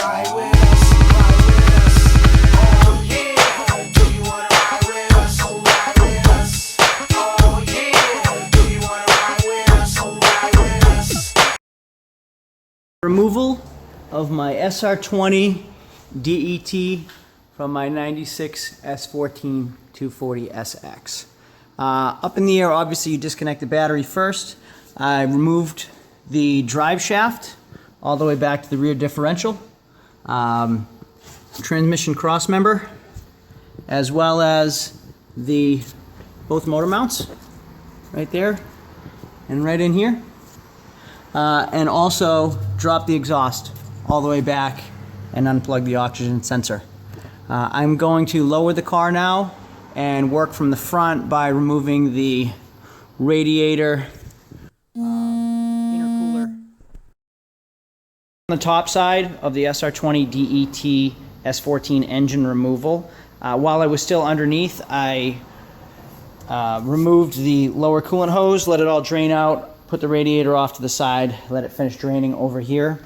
ride with us? Ride with us. Oh yeah. Do you wanna ride with us? Ride with us. Oh yeah. Do you wanna ride with us? Ride with us. Removal of my SR20 DET from my 96 S14 240 SX. Up in the air, obviously you disconnect the battery first. I removed the drive shaft all the way back to the rear differential, transmission cross member, as well as both motor mounts right there and right in here, and also drop the exhaust all the way back and unplug the oxygen sensor. I'm going to lower the car now and work from the front by removing the radiator, intercooler. On the top side of the SR20DET S14 engine removal, while I was still underneath, I removed the lower coolant hose, let it all drain out, put the radiator off to the side, let it finish draining over here.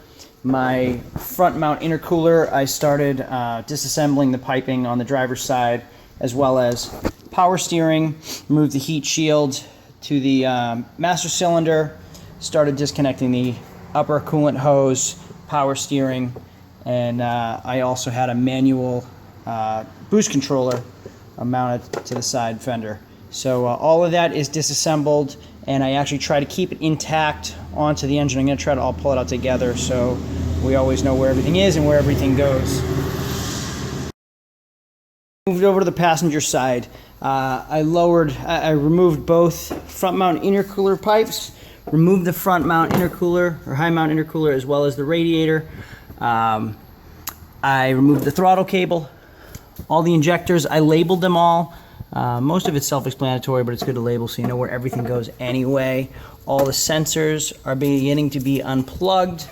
My front mount intercooler, I started disassembling the piping on the driver's side, as well as power steering, removed the heat shield to the master cylinder, started disconnecting the upper coolant hose, power steering, and I also had a manual boost controller mounted to the side fender. So all of that is disassembled, and I actually try to keep it intact onto the engine. I'm going to try to all pull it out together so we always know where everything is and where everything goes. Moved over to the passenger side. I removed both front mount intercooler pipes, removed the front mount intercooler or high mount intercooler as well as the radiator. I removed the throttle cable, all the injectors. I labeled them all. Most of it's self-explanatory, but it's good to label so you know where everything goes anyway. All the sensors are beginning to be unplugged.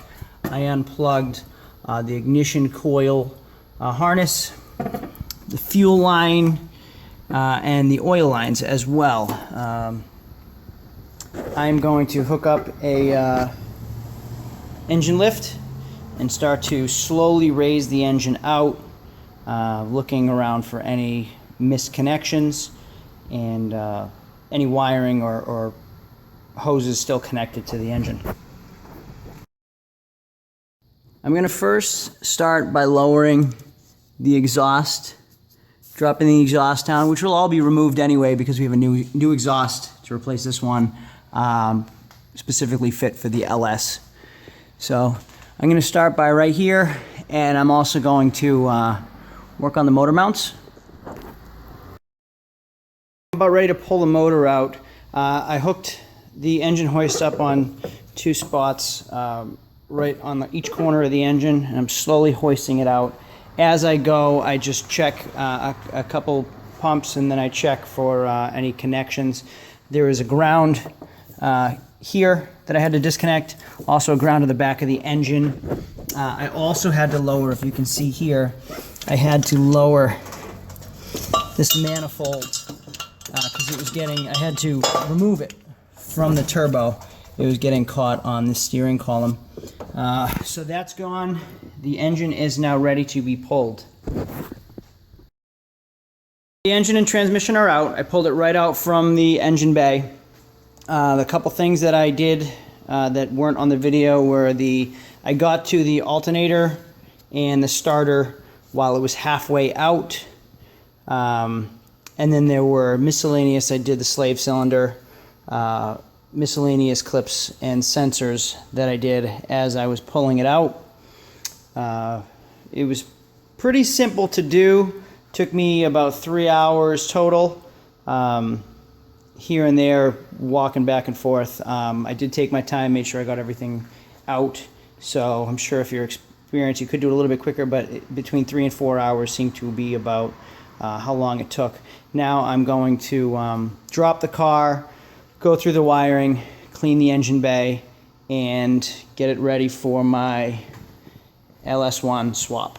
I unplugged the ignition coil harness, the fuel line, and the oil lines as well. I'm going to hook up a engine lift and start to slowly raise the engine out, looking around for any missed connections and any wiring or hoses still connected to the engine. I'm going to first start by lowering the exhaust, dropping the exhaust down, which will all be removed anyway because we have a new exhaust to replace this one, specifically fit for the LS. So I'm going to start by right here, and I'm also going to work on the motor mounts. About ready to pull the motor out. I hooked the engine hoist up on two spots right on each corner of the engine, and I'm slowly hoisting it out. As I go, I just check a couple pumps, and then I check for any connections. There is a ground here that I had to disconnect, also a ground to the back of the engine. I also had to lower, if you can see here, I had to lower this manifold because it was getting, I had to remove it from the turbo. It was getting caught on the steering column. So that's gone. The engine is now ready to be pulled. The engine and transmission are out. I pulled it right out from the engine bay. The couple things that I did that weren't on the video were I got to the alternator and the starter while it was halfway out. And then there were miscellaneous, I did the slave cylinder, miscellaneous clips and sensors that I did as I was pulling it out. It was pretty simple to do. Took me about 3 hours total. Here and there, walking back and forth. I did take my time, made sure I got everything out. So I'm sure if you're experienced, you could do it a little bit quicker, but between 3 and 4 hours seemed to be about how long it took. Now I'm going to drop the car, go through the wiring, clean the engine bay, and get it ready for my LS1 swap.